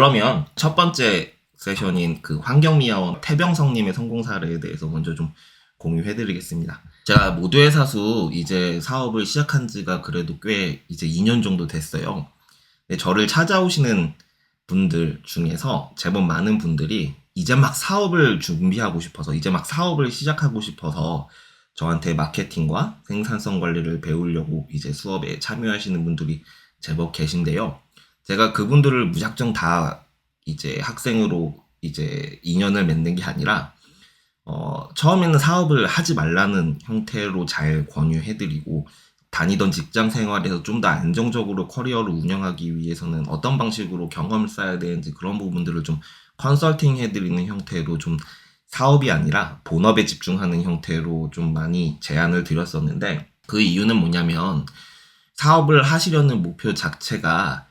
그러면 첫 번째 세션인 그 환경미화원 태병성님의 성공 사례에 대해서 먼저 좀 공유해드리겠습니다. 제가 모두의 사수 이제 사업을 시작한 지가 그래도 꽤 이제 2년 정도 됐어요. 근데 저를 찾아오시는 분들 중에서 제법 많은 분들이 이제 막 사업을 준비하고 싶어서, 이제 막 사업을 시작하고 싶어서 저한테 마케팅과 생산성 관리를 배우려고 이제 수업에 참여하시는 분들이 제법 계신데요. 제가 그분들을 무작정 다 이제 학생으로 이제 인연을 맺는 게 아니라, 처음에는 사업을 하지 말라는 형태로 잘 권유해드리고, 다니던 직장 생활에서 좀 더 안정적으로 커리어를 운영하기 위해서는 어떤 방식으로 경험을 쌓아야 되는지 그런 부분들을 좀 컨설팅 해드리는 형태로 좀 사업이 아니라 본업에 집중하는 형태로 좀 많이 제안을 드렸었는데, 그 이유는 뭐냐면 사업을 하시려는 목표 자체가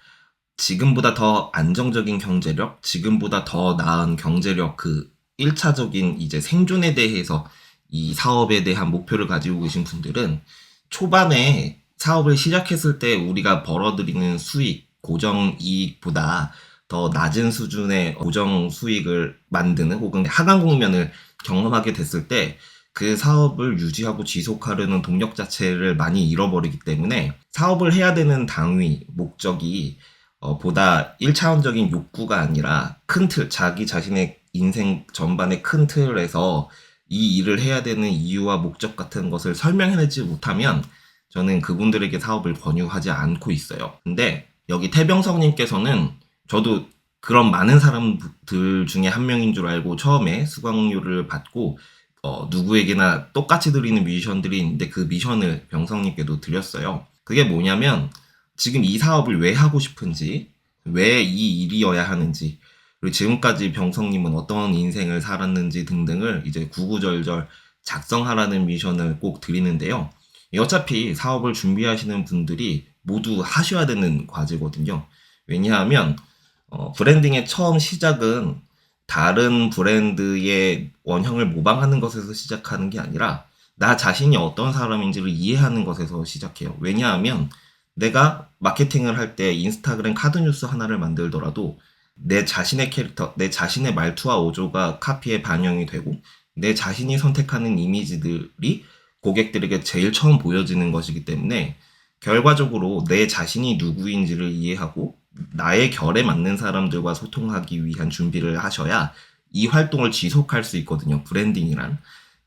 지금보다 더 안정적인 경제력, 지금보다 더 나은 경제력, 그 1차적인 이제 생존에 대해서 이 사업에 대한 목표를 가지고 계신 분들은 초반에 사업을 시작했을 때 우리가 벌어들이는 수익, 고정 이익보다 더 낮은 수준의 고정 수익을 만드는 혹은 하강 국면을 경험하게 됐을 때 그 사업을 유지하고 지속하려는 동력 자체를 많이 잃어버리기 때문에 사업을 해야 되는 당위, 목적이 보다 1차원적인 욕구가 아니라 큰 틀, 자기 자신의 인생 전반의 큰 틀에서 이 일을 해야 되는 이유와 목적 같은 것을 설명해내지 못하면 저는 그분들에게 사업을 권유하지 않고 있어요. 근데 여기 태병성님께서는 저도 그런 많은 사람들 중에 한 명인 줄 알고 처음에 수강료를 받고 누구에게나 똑같이 드리는 미션들이 있는데 그 미션을 병성님께도 드렸어요. 그게 뭐냐면 지금 이 사업을 왜 하고 싶은지, 왜 이 일이어야 하는지, 그리고 지금까지 병성님은 어떤 인생을 살았는지 등등을 이제 구구절절 작성하라는 미션을 꼭 드리는데요. 어차피 사업을 준비하시는 분들이 모두 하셔야 되는 과제거든요. 왜냐하면 브랜딩의 처음 시작은 다른 브랜드의 원형을 모방하는 것에서 시작하는 게 아니라 나 자신이 어떤 사람인지를 이해하는 것에서 시작해요. 왜냐하면 내가 마케팅을 할 때 인스타그램 카드뉴스 하나를 만들더라도 내 자신의 캐릭터, 내 자신의 말투와 어조가 카피에 반영이 되고 내 자신이 선택하는 이미지들이 고객들에게 제일 처음 보여지는 것이기 때문에 결과적으로 내 자신이 누구인지를 이해하고 나의 결에 맞는 사람들과 소통하기 위한 준비를 하셔야 이 활동을 지속할 수 있거든요. 브랜딩이란.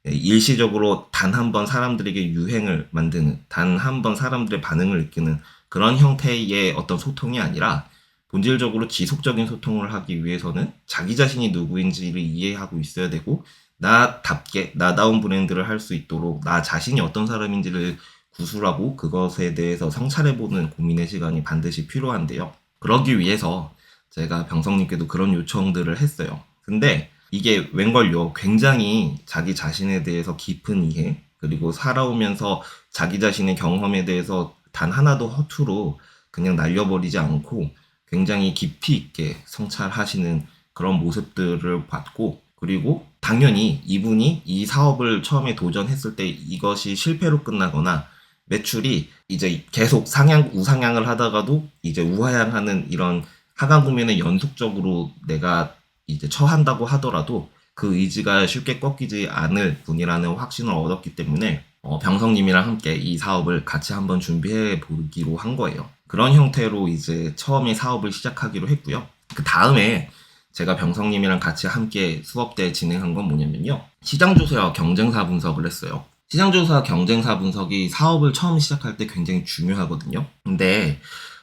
일시적으로 단 한 번 사람들에게 유행을 만드는, 단 한 번 사람들의 반응을 이끄는 그런 형태의 어떤 소통이 아니라 본질적으로 지속적인 소통을 하기 위해서는 자기 자신이 누구인지를 이해하고 있어야 되고 나답게 나다운 브랜드를 할 수 있도록 나 자신이 어떤 사람인지를 구술하고 그것에 대해서 성찰해보는 고민의 시간이 반드시 필요한데요. 그러기 위해서 제가 병성님께도 그런 요청들을 했어요. 근데 이게 웬걸요, 굉장히 자기 자신에 대해서 깊은 이해, 그리고 살아오면서 자기 자신의 경험에 대해서 단 하나도 허투루 그냥 날려버리지 않고 굉장히 깊이 있게 성찰하시는 그런 모습들을 봤고, 그리고 당연히 이분이 이 사업을 처음에 도전했을 때 이것이 실패로 끝나거나 매출이 이제 계속 우상향을 하다가도 이제 우하향하는 이런 하강 국면에 연속적으로 내가 이제 처한다고 하더라도 그 의지가 쉽게 꺾이지 않을 분이라는 확신을 얻었기 때문에 병성님이랑 함께 이 사업을 같이 한번 준비해 보기로 한 거예요. 그런 형태로 이제 처음에 사업을 시작하기로 했고요. 그 다음에 제가 병성님이랑 같이 함께 수업 때 진행한 건 뭐냐면요. 시장조사와 경쟁사 분석을 했어요. 시장조사 경쟁사 분석이 사업을 처음 시작할 때 굉장히 중요하거든요. 근데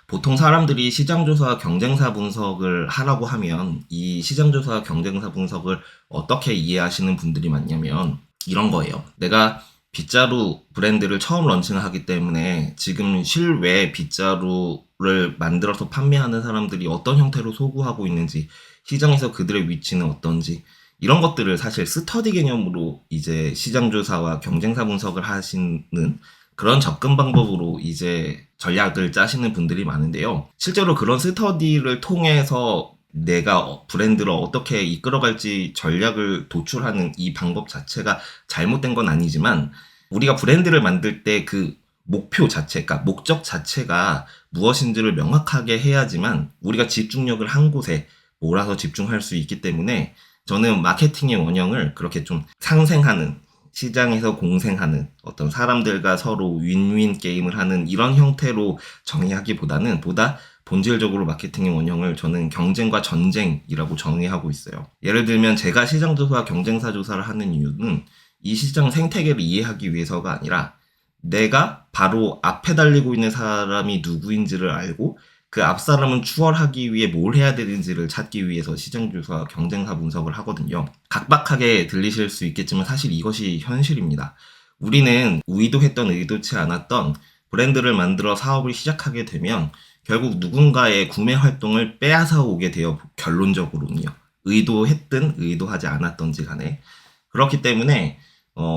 보통 사람들이 시장조사 경쟁사 분석을 하라고 하면 이 시장조사 경쟁사 분석을 어떻게 이해하시는 분들이 많냐면 이런 거예요. 내가 빗자루 브랜드를 처음 런칭하기 때문에 지금 실외 빗자루를 만들어서 판매하는 사람들이 어떤 형태로 소구하고 있는지, 시장에서 그들의 위치는 어떤지, 이런 것들을 사실 스터디 개념으로 이제 시장조사와 경쟁사 분석을 하시는 그런 접근 방법으로 이제 전략을 짜시는 분들이 많은데요. 실제로 그런 스터디를 통해서 내가 브랜드를 어떻게 이끌어갈지 전략을 도출하는 이 방법 자체가 잘못된 건 아니지만, 우리가 브랜드를 만들 때 그 목표 자체, 그러니까 목적 자체가 무엇인지를 명확하게 해야지만 우리가 집중력을 한 곳에 몰아서 집중할 수 있기 때문에 저는 마케팅의 원형을 그렇게 좀 상생하는, 시장에서 공생하는, 어떤 사람들과 서로 윈윈 게임을 하는 이런 형태로 정의하기보다는 보다 본질적으로 마케팅의 원형을 저는 경쟁과 전쟁이라고 정의하고 있어요. 예를 들면 제가 시장조사, 경쟁사 조사를 하는 이유는 이 시장 생태계를 이해하기 위해서가 아니라 내가 바로 앞에 달리고 있는 사람이 누구인지를 알고 그 앞 사람은 추월하기 위해 뭘 해야 되는지를 찾기 위해서 시장조사, 경쟁사 분석을 하거든요. 각박하게 들리실 수 있겠지만 사실 이것이 현실입니다. 우리는 의도했던 의도치 않았던 브랜드를 만들어 사업을 시작하게 되면 결국 누군가의 구매 활동을 빼앗아 오게 돼요. 결론적으로는요. 의도했든 의도하지 않았던지 간에. 그렇기 때문에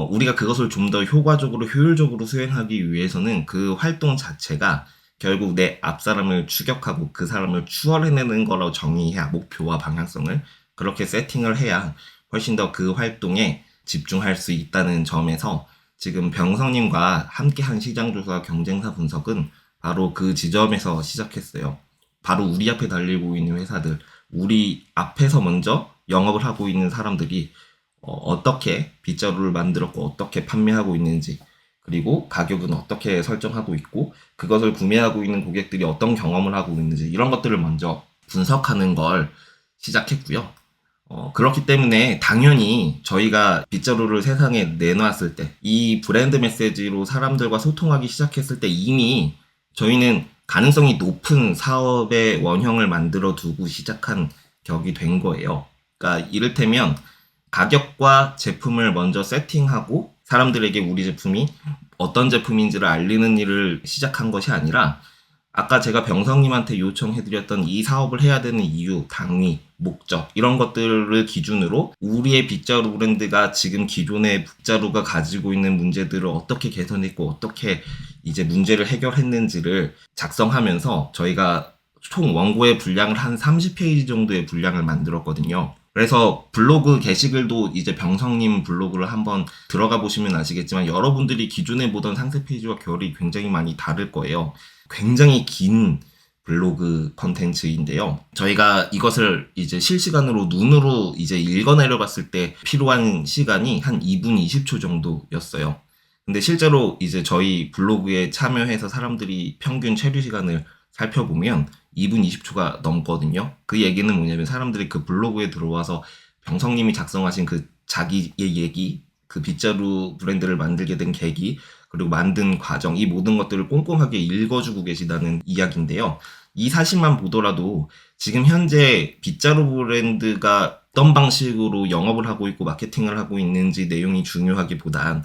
우리가 그것을 좀 더 효과적으로 효율적으로 수행하기 위해서는 그 활동 자체가 결국 내 앞사람을 추격하고 그 사람을 추월해내는 거라고 정의해야, 목표와 방향성을 그렇게 세팅을 해야 훨씬 더 그 활동에 집중할 수 있다는 점에서 지금 병성님과 함께한 시장조사 경쟁사 분석은 바로 그 지점에서 시작했어요. 바로 우리 앞에 달리고 있는 회사들, 우리 앞에서 먼저 영업을 하고 있는 사람들이 어떻게 빗자루를 만들었고 어떻게 판매하고 있는지, 그리고 가격은 어떻게 설정하고 있고 그것을 구매하고 있는 고객들이 어떤 경험을 하고 있는지 이런 것들을 먼저 분석하는 걸 시작했고요. 그렇기 때문에 당연히 저희가 빗자루를 세상에 내놨을 때, 이 브랜드 메시지로 사람들과 소통하기 시작했을 때 이미 저희는 가능성이 높은 사업의 원형을 만들어 두고 시작한 격이 된 거예요. 그러니까 이를테면 가격과 제품을 먼저 세팅하고 사람들에게 우리 제품이 어떤 제품인지를 알리는 일을 시작한 것이 아니라 아까 제가 병성님한테 요청해드렸던 이 사업을 해야 되는 이유, 당위, 목적 이런 것들을 기준으로 우리의 빗자루 브랜드가 지금 기존의 빗자루가 가지고 있는 문제들을 어떻게 개선했고 어떻게 이제 문제를 해결했는지를 작성하면서 저희가 총 원고의 분량을 한 30페이지 정도의 분량을 만들었거든요. 그래서 블로그 게시글도 이제 병성님 블로그를 한번 들어가 보시면 아시겠지만 여러분들이 기존에 보던 상세 페이지와 결이 굉장히 많이 다를 거예요. 굉장히 긴 블로그 컨텐츠인데요. 저희가 이것을 이제 실시간으로 눈으로 이제 읽어내려갔을 때 필요한 시간이 한 2분 20초 정도였어요. 근데 실제로 이제 저희 블로그에 참여해서 사람들이 평균 체류 시간을 살펴보면 2분 20초가 넘거든요. 그 얘기는 뭐냐면 사람들이 그 블로그에 들어와서 병성님이 작성하신 그 자기의 얘기, 그 빗자루 브랜드를 만들게 된 계기, 그리고 만든 과정, 이 모든 것들을 꼼꼼하게 읽어주고 계시다는 이야기인데요. 이 사실만 보더라도 지금 현재 빗자루 브랜드가 어떤 방식으로 영업을 하고 있고 마케팅을 하고 있는지 내용이 중요하기보단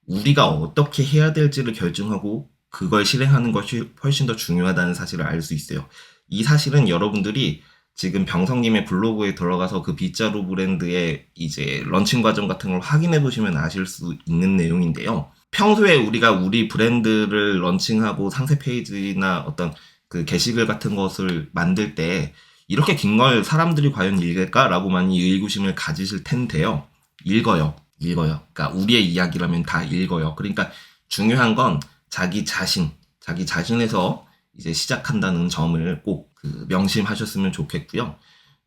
우리가 어떻게 해야 될지를 결정하고 그걸 실행하는 것이 훨씬 더 중요하다는 사실을 알 수 있어요. 이 사실은 여러분들이 지금 병성님의 블로그에 들어가서 그 빗자루 브랜드의 이제 런칭 과정 같은 걸 확인해 보시면 아실 수 있는 내용인데요. 평소에 우리가 우리 브랜드를 런칭하고 상세 페이지나 어떤 그 게시글 같은 것을 만들 때 이렇게 긴 걸 사람들이 과연 읽을까라고 많이 의구심을 가지실 텐데요. 읽어요. 그러니까 우리의 이야기라면 다 읽어요. 그러니까 중요한 건 자기 자신에서 이제 시작한다는 점을 꼭 명심하셨으면 좋겠고요.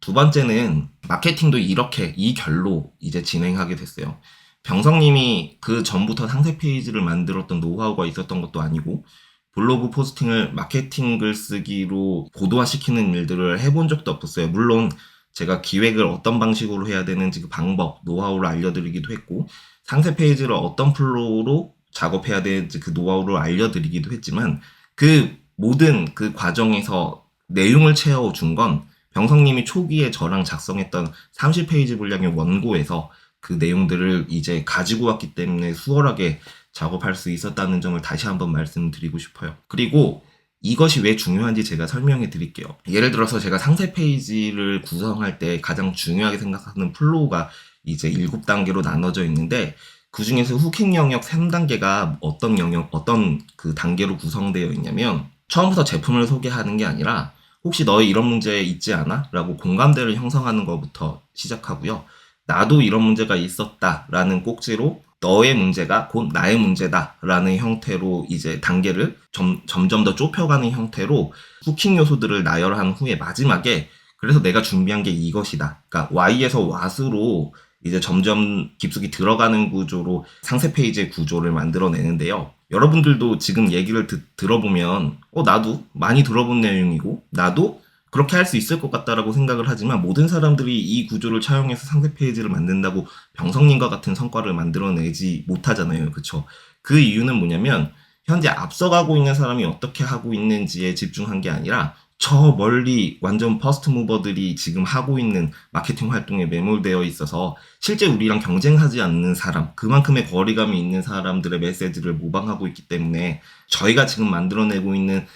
두 번째는 마케팅도 이렇게 이 결로 이제 진행하게 됐어요. 병성님이 그 전부터 상세 페이지를 만들었던 노하우가 있었던 것도 아니고 블로그 포스팅을 마케팅 글쓰기로 고도화시키는 일들을 해본 적도 없었어요. 물론 제가 기획을 어떤 방식으로 해야 되는지 그 방법, 노하우를 알려드리기도 했고 상세 페이지를 어떤 플로우로 작업해야 되는지 그 노하우를 알려드리기도 했지만 그 모든 그 과정에서 내용을 채워준 건 병성님이 초기에 저랑 작성했던 30페이지 분량의 원고에서 그 내용들을 이제 가지고 왔기 때문에 수월하게 작업할 수 있었다는 점을 다시 한번 말씀드리고 싶어요. 그리고 이것이 왜 중요한지 제가 설명해 드릴게요. 예를 들어서 제가 상세 페이지를 구성할 때 가장 중요하게 생각하는 플로우가 이제 7단계로 나눠져 있는데 그 중에서 후킹 영역 3단계가 어떤 그 단계로 구성되어 있냐면 처음부터 제품을 소개하는 게 아니라 혹시 너희 이런 문제 있지 않아? 라고 공감대를 형성하는 것부터 시작하고요. 나도 이런 문제가 있었다라는 꼭지로 너의 문제가 곧 나의 문제다라는 형태로 이제 단계를 점점 더 좁혀가는 형태로 후킹 요소들을 나열한 후에 마지막에 그래서 내가 준비한 게 이것이다. 그러니까 Y에서 What으로 이제 점점 깊숙이 들어가는 구조로 상세 페이지의 구조를 만들어내는데요. 여러분들도 지금 얘기를 들어보면 나도 많이 들어본 내용이고 나도 그렇게 할 수 있을 것 같다라고 생각을 하지만 모든 사람들이 이 구조를 차용해서 상세 페이지를 만든다고 병성님과 같은 성과를 만들어내지 못하잖아요. 그쵸? 그 이유는 뭐냐면 현재 앞서가고 있는 사람이 어떻게 하고 있는지에 집중한 게 아니라 저 멀리 완전 퍼스트 무버들이 지금 하고 있는 마케팅 활동에 매몰되어 있어서 실제 우리랑 경쟁하지 않는 사람, 그만큼의 거리감이 있는 사람들의 메시지를 모방하고 있기 때문에 저희가 지금 만들어내고 있는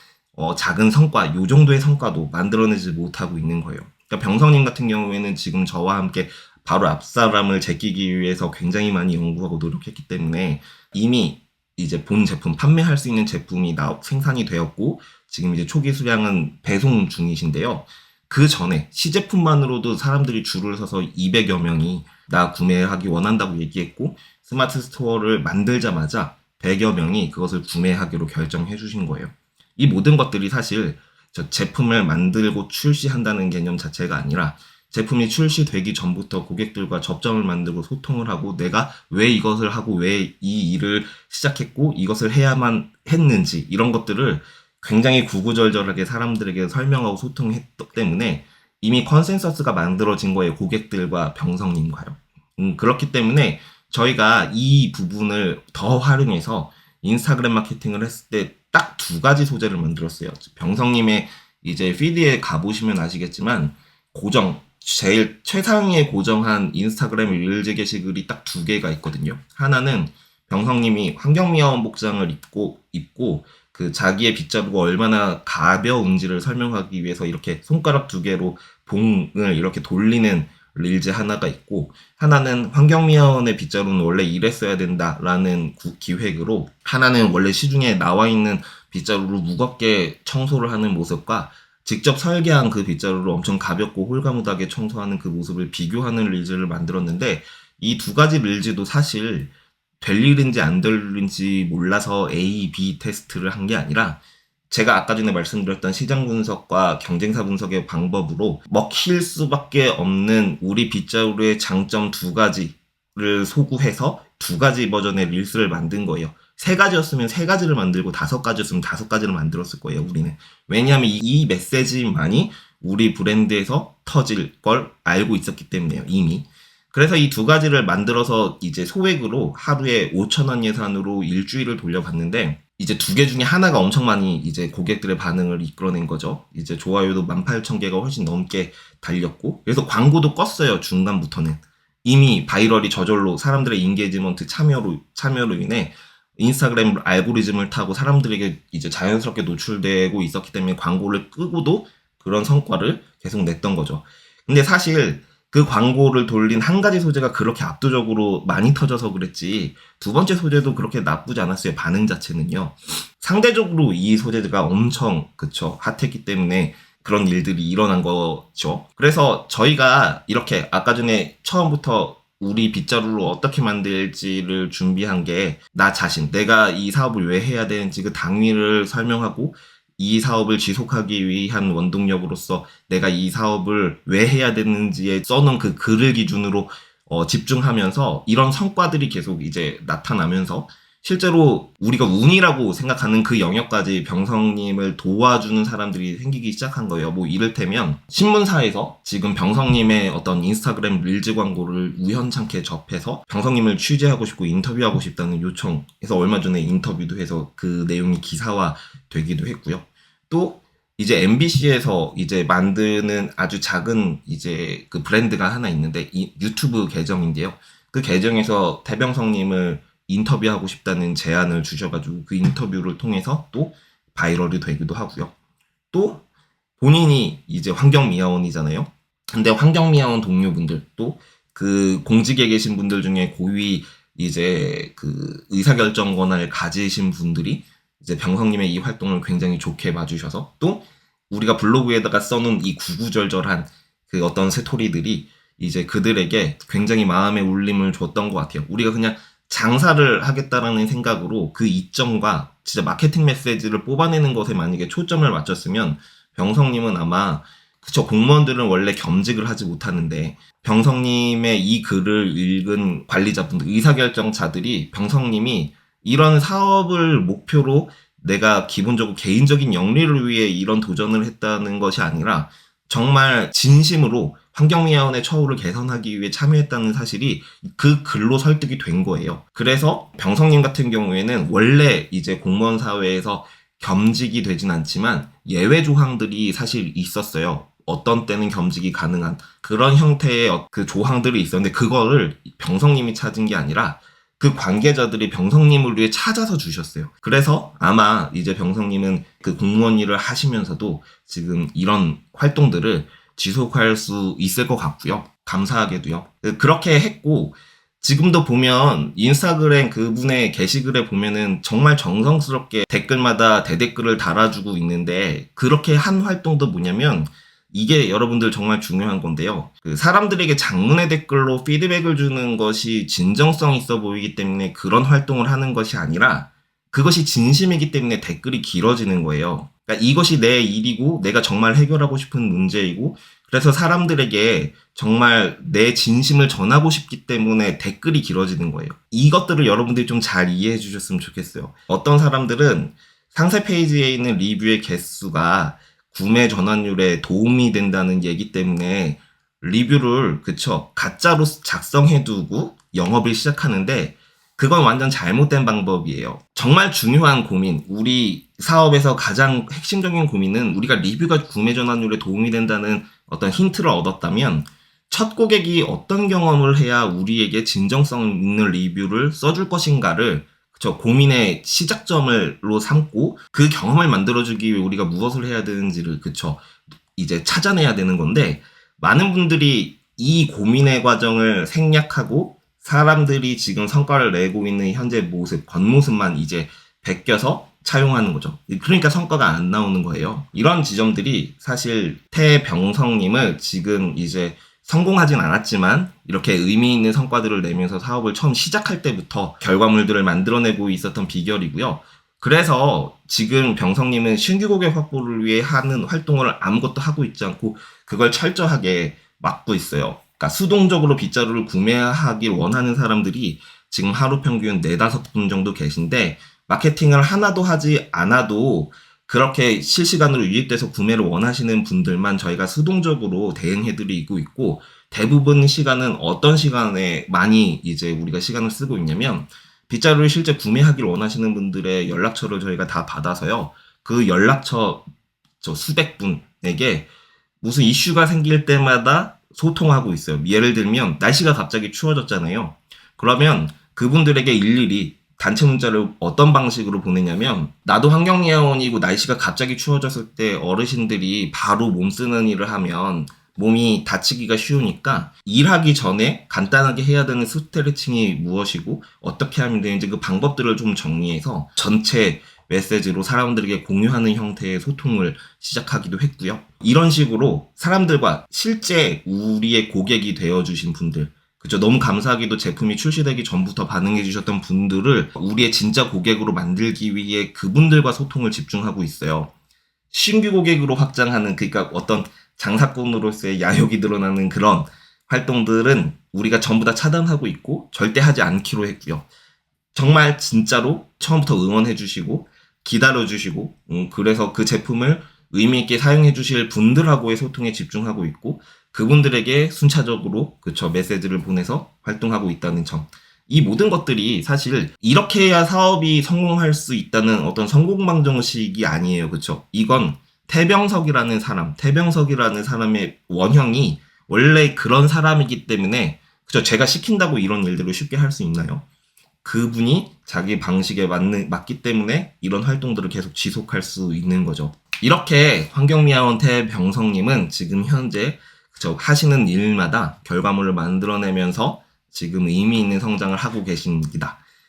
작은 성과, 요 정도의 성과도 만들어내지 못하고 있는 거예요. 그러니까 병성님 같은 경우에는 지금 저와 함께 바로 앞 사람을 제끼기 위해서 굉장히 많이 연구하고 노력했기 때문에 이미 이제 본 제품, 판매할 수 있는 제품이 생산이 되었고 지금 이제 초기 수량은 배송 중이신데요. 그 전에 시제품만으로도 사람들이 줄을 서서 200여 명이 나 구매하기 원한다고 얘기했고 스마트 스토어를 만들자마자 100여 명이 그것을 구매하기로 결정해 주신 거예요. 이 모든 것들이 사실 저 제품을 만들고 출시한다는 개념 자체가 아니라 제품이 출시되기 전부터 고객들과 접점을 만들고 소통을 하고 내가 왜 이것을 하고 왜 이 일을 시작했고 이것을 해야만 했는지 이런 것들을 굉장히 구구절절하게 사람들에게 설명하고 소통했기 때문에 이미 컨센서스가 만들어진 거예요. 고객들과 병성님과요. 그렇기 때문에 저희가 이 부분을 더 활용해서 인스타그램 마케팅을 했을 때 딱 두 가지 소재를 만들었어요. 병성님의 이제 피드에 가보시면 아시겠지만 제일 최상위에 고정한 인스타그램 릴즈 게시글이 딱 두 개가 있거든요. 하나는 병성님이 환경미화원 복장을 입고 그 자기의 빗자루가 얼마나 가벼운지를 설명하기 위해서 이렇게 손가락 두 개로 봉을 이렇게 돌리는 릴즈 하나가 있고 하나는 환경미화원의 빗자루는 원래 이랬어야 된다라는 기획으로 하나는 원래 시중에 나와 있는 빗자루로 무겁게 청소를 하는 모습과 직접 설계한 그 빗자루를 엄청 가볍고 홀가분하게 청소하는 그 모습을 비교하는 릴즈를 만들었는데 이 두 가지 릴즈도 사실 될 일인지 안 될 일인지 몰라서 A, B 테스트를 한 게 아니라 제가 아까 전에 말씀드렸던 시장 분석과 경쟁사 분석의 방법으로 먹힐 수밖에 없는 우리 빗자루의 장점 두 가지를 소구해서 두 가지 버전의 릴스를 만든 거예요. 세 가지였으면 세 가지를 만들고 다섯 가지였으면 다섯 가지를 만들었을 거예요, 우리는. 왜냐하면 이 메시지만이 우리 브랜드에서 터질 걸 알고 있었기 때문에요, 이미. 그래서 이 두 가지를 만들어서 이제 소액으로 하루에 5,000원 예산으로 일주일을 돌려봤는데 이제 두 개 중에 하나가 엄청 많이 이제 고객들의 반응을 이끌어낸 거죠. 이제 좋아요도 18,000개가 훨씬 넘게 달렸고 그래서 광고도 껐어요, 중간부터는. 이미 바이럴이 저절로 사람들의 인게이지먼트 참여로 인해 인스타그램 알고리즘을 타고 사람들에게 이제 자연스럽게 노출되고 있었기 때문에 광고를 끄고도 그런 성과를 계속 냈던 거죠. 근데 사실 그 광고를 돌린 한 가지 소재가 그렇게 압도적으로 많이 터져서 그랬지 두 번째 소재도 그렇게 나쁘지 않았어요. 반응 자체는요. 상대적으로 이 소재가 엄청 핫했기 때문에 그런 일들이 일어난 거죠. 그래서 저희가 이렇게 아까 전에 처음부터 우리 빗자루로 어떻게 만들지를 준비한 게 나 자신, 내가 이 사업을 왜 해야 되는지 그 당위를 설명하고 이 사업을 지속하기 위한 원동력으로서 내가 이 사업을 왜 해야 되는지에 써놓은 그 글을 기준으로 집중하면서 이런 성과들이 계속 이제 나타나면서 실제로 우리가 운이라고 생각하는 그 영역까지 병성님을 도와주는 사람들이 생기기 시작한 거예요. 뭐 이를테면 신문사에서 지금 병성님의 어떤 인스타그램 릴즈 광고를 우연찮게 접해서 병성님을 취재하고 싶고 인터뷰하고 싶다는 요청해서 얼마 전에 인터뷰도 해서 그 내용이 기사화 되기도 했고요. 또 이제 MBC에서 이제 만드는 아주 작은 이제 그 브랜드가 하나 있는데 이 유튜브 계정인데요. 그 계정에서 태병성님을 인터뷰하고 싶다는 제안을 주셔가지고 그 인터뷰를 통해서 또 바이럴이 되기도 하고요. 또 본인이 이제 환경미화원이잖아요. 근데 환경미화원 동료분들 또 그 공직에 계신 분들 중에 고위 이제 그 의사결정 권한을 가지신 분들이 이제 병성님의 이 활동을 굉장히 좋게 봐주셔서 또 우리가 블로그에다가 써놓은 이 구구절절한 그 어떤 스토리들이 이제 그들에게 굉장히 마음의 울림을 줬던 것 같아요. 우리가 그냥 장사를 하겠다라는 생각으로 그 이점과 진짜 마케팅 메시지를 뽑아내는 것에 만약에 초점을 맞췄으면 병성님은 아마 그쵸. 공무원들은 원래 겸직을 하지 못하는데 병성님의 이 글을 읽은 관리자분들, 의사결정자들이 병성님이 이런 사업을 목표로 내가 기본적으로 개인적인 영리를 위해 이런 도전을 했다는 것이 아니라 정말 진심으로 환경미화원의 처우를 개선하기 위해 참여했다는 사실이 그 글로 설득이 된 거예요. 그래서 병성님 같은 경우에는 원래 이제 공무원 사회에서 겸직이 되진 않지만 예외 조항들이 사실 있었어요. 어떤 때는 겸직이 가능한 그런 형태의 그 조항들이 있었는데 그거를 병성님이 찾은 게 아니라 그 관계자들이 병성님을 위해 찾아서 주셨어요. 그래서 아마 이제 병성님은 그 공무원 일을 하시면서도 지금 이런 활동들을 지속할 수 있을 것 같고요. 감사하게도요. 그렇게 했고 지금도 보면 인스타그램 그분의 게시글에 보면은 정말 정성스럽게 댓글마다 대댓글을 달아주고 있는데 그렇게 한 활동도 뭐냐면 이게 여러분들 정말 중요한 건데요. 그 사람들에게 장문의 댓글로 피드백을 주는 것이 진정성 있어 보이기 때문에 그런 활동을 하는 것이 아니라 그것이 진심이기 때문에 댓글이 길어지는 거예요. 그러니까 이것이 내 일이고 내가 정말 해결하고 싶은 문제이고 그래서 사람들에게 정말 내 진심을 전하고 싶기 때문에 댓글이 길어지는 거예요. 이것들을 여러분들이 좀 잘 이해해 주셨으면 좋겠어요. 어떤 사람들은 상세 페이지에 있는 리뷰의 개수가 구매 전환율에 도움이 된다는 얘기 때문에 리뷰를 가짜로 작성해두고 영업을 시작하는데 그건 완전 잘못된 방법이에요. 정말 중요한 고민, 우리 사업에서 가장 핵심적인 고민은 우리가 리뷰가 구매 전환율에 도움이 된다는 어떤 힌트를 얻었다면 첫 고객이 어떤 경험을 해야 우리에게 진정성 있는 리뷰를 써줄 것인가를 고민의 시작점으로 삼고 그 경험을 만들어주기 위해 우리가 무엇을 해야 되는지를 이제 찾아내야 되는 건데 많은 분들이 이 고민의 과정을 생략하고 사람들이 지금 성과를 내고 있는 현재 모습, 겉모습만 이제 베껴서 차용하는 거죠. 그러니까 성과가 안 나오는 거예요. 이런 지점들이 사실 태병성님을 지금 이제 성공하진 않았지만 이렇게 의미 있는 성과들을 내면서 사업을 처음 시작할 때부터 결과물들을 만들어내고 있었던 비결이고요. 그래서 지금 병성님은 신규 고객 확보를 위해 하는 활동을 아무것도 하고 있지 않고 그걸 철저하게 막고 있어요. 그러니까 수동적으로 빗자루를 구매하길 원하는 사람들이 지금 하루 평균 4-5분 정도 계신데 마케팅을 하나도 하지 않아도 그렇게 실시간으로 유입돼서 구매를 원하시는 분들만 저희가 수동적으로 대응해드리고 있고 대부분 시간은 어떤 시간에 많이 이제 우리가 시간을 쓰고 있냐면 빗자루를 실제 구매하길 원하시는 분들의 연락처를 저희가 다 받아서요. 그 연락처 수백 분에게 무슨 이슈가 생길 때마다 소통하고 있어요. 예를 들면 날씨가 갑자기 추워졌잖아요. 그러면 그분들에게 일일이 단체 문자를 어떤 방식으로 보내냐면 나도 환경미화원이고 날씨가 갑자기 추워졌을 때 어르신들이 바로 몸 쓰는 일을 하면 몸이 다치기가 쉬우니까 일하기 전에 간단하게 해야 되는 스트레칭이 무엇이고 어떻게 하면 되는지 그 방법들을 좀 정리해서 전체 메시지로 사람들에게 공유하는 형태의 소통을 시작하기도 했고요. 이런 식으로 사람들과 실제 우리의 고객이 되어주신 분들 너무 감사하게도 제품이 출시되기 전부터 반응해 주셨던 분들을 우리의 진짜 고객으로 만들기 위해 그분들과 소통을 집중하고 있어요. 신규 고객으로 확장하는 그러니까 어떤 장사꾼으로서의 야욕이 드러나는 그런 활동들은 우리가 전부 다 차단하고 있고 절대 하지 않기로 했고요. 정말 진짜로 처음부터 응원해 주시고 기다려 주시고 그래서 그 제품을 의미 있게 사용해 주실 분들하고의 소통에 집중하고 있고 그분들에게 순차적으로 메시지를 보내서 활동하고 있다는 점. 이 모든 것들이 사실 이렇게 해야 사업이 성공할 수 있다는 어떤 성공 방정식이 아니에요. 이건 태병석이라는 사람의 원형이 원래 그런 사람이기 때문에 제가 시킨다고 이런 일들을 쉽게 할 수 있나요? 그분이 자기 방식에 맞기 때문에 이런 활동들을 계속 지속할 수 있는 거죠. 이렇게 환경미화원 태병성님은 지금 현재 하시는 일마다 결과물을 만들어내면서 지금 의미 있는 성장을 하고 계십니다.